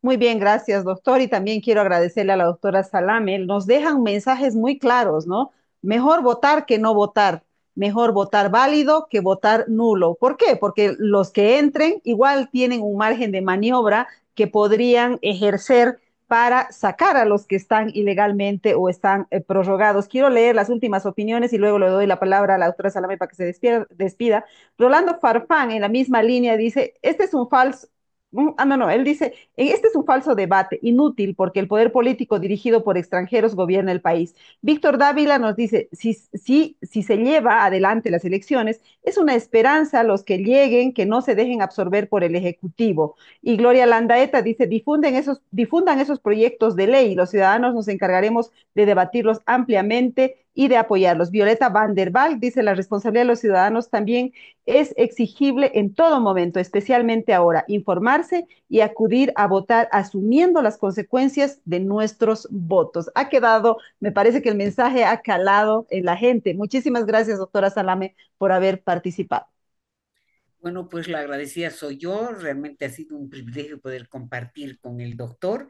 Muy bien, gracias, doctor. Y también quiero agradecerle a la doctora Salame. Nos dejan mensajes muy claros, ¿no? Mejor votar que no votar. Mejor votar válido que votar nulo. ¿Por qué? Porque los que entren igual tienen un margen de maniobra que podrían ejercer para sacar a los que están ilegalmente o están prorrogados. Quiero leer las últimas opiniones y luego le doy la palabra a la doctora Salame para que se despida. Rolando Farfán, en la misma línea, dice, este es un falso, no, él dice, este es un falso debate, inútil, porque el poder político dirigido por extranjeros gobierna el país. Víctor Dávila nos dice, si se lleva adelante las elecciones, es una esperanza a los que lleguen, que no se dejen absorber por el Ejecutivo. Y Gloria Landaeta dice, difundan esos proyectos de ley, los ciudadanos nos encargaremos de debatirlos ampliamente y de apoyarlos. Violeta Van der Waal dice, la responsabilidad de los ciudadanos también es exigible en todo momento, especialmente ahora, informarse y acudir a votar asumiendo las consecuencias de nuestros votos. Ha quedado, me parece que el mensaje ha calado en la gente. Muchísimas gracias, doctora Salame, por haber participado. Bueno, pues la agradecida soy yo. Realmente ha sido un privilegio poder compartir con el doctor.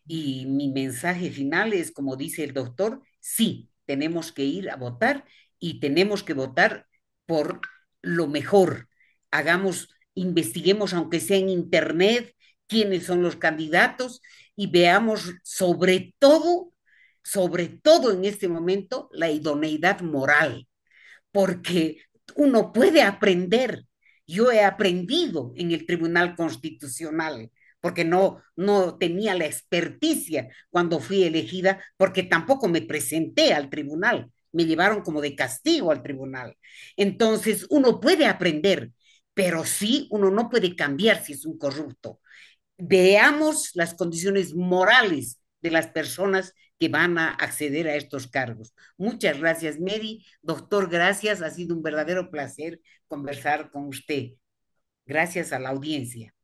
Y mi mensaje final es, como dice el doctor, sí, tenemos que ir a votar y tenemos que votar por lo mejor. Hagamos, investiguemos, aunque sea en internet, quiénes son los candidatos y veamos sobre todo en este momento, la idoneidad moral, porque uno puede aprender. Yo he aprendido en el Tribunal Constitucional porque no tenía la experticia cuando fui elegida, porque tampoco me presenté al tribunal, me llevaron como de castigo al tribunal. Entonces, uno puede aprender, pero sí, uno no puede cambiar si es un corrupto. Veamos las condiciones morales de las personas que van a acceder a estos cargos. Muchas gracias, Mary. Doctor, gracias. Ha sido un verdadero placer conversar con usted. Gracias a la audiencia.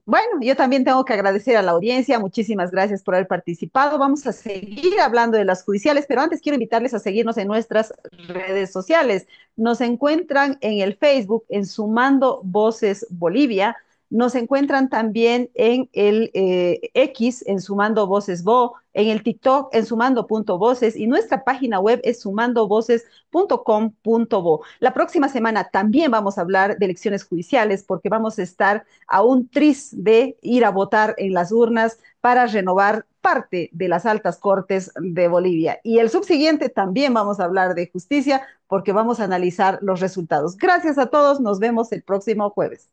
Bueno, yo también tengo que agradecer a la audiencia. Muchísimas gracias por haber participado. Vamos a seguir hablando de las judiciales, pero antes quiero invitarles a seguirnos en nuestras redes sociales. Nos encuentran en el Facebook en Sumando Voces Bolivia. Nos encuentran también en el X, en Sumando Voces Bo, en el TikTok, en sumando.voces, y nuestra página web es sumandovoces.com.bo. La próxima semana también vamos a hablar de elecciones judiciales porque vamos a estar a un tris de ir a votar en las urnas para renovar parte de las altas cortes de Bolivia. Y el subsiguiente también vamos a hablar de justicia porque vamos a analizar los resultados. Gracias a todos, nos vemos el próximo jueves.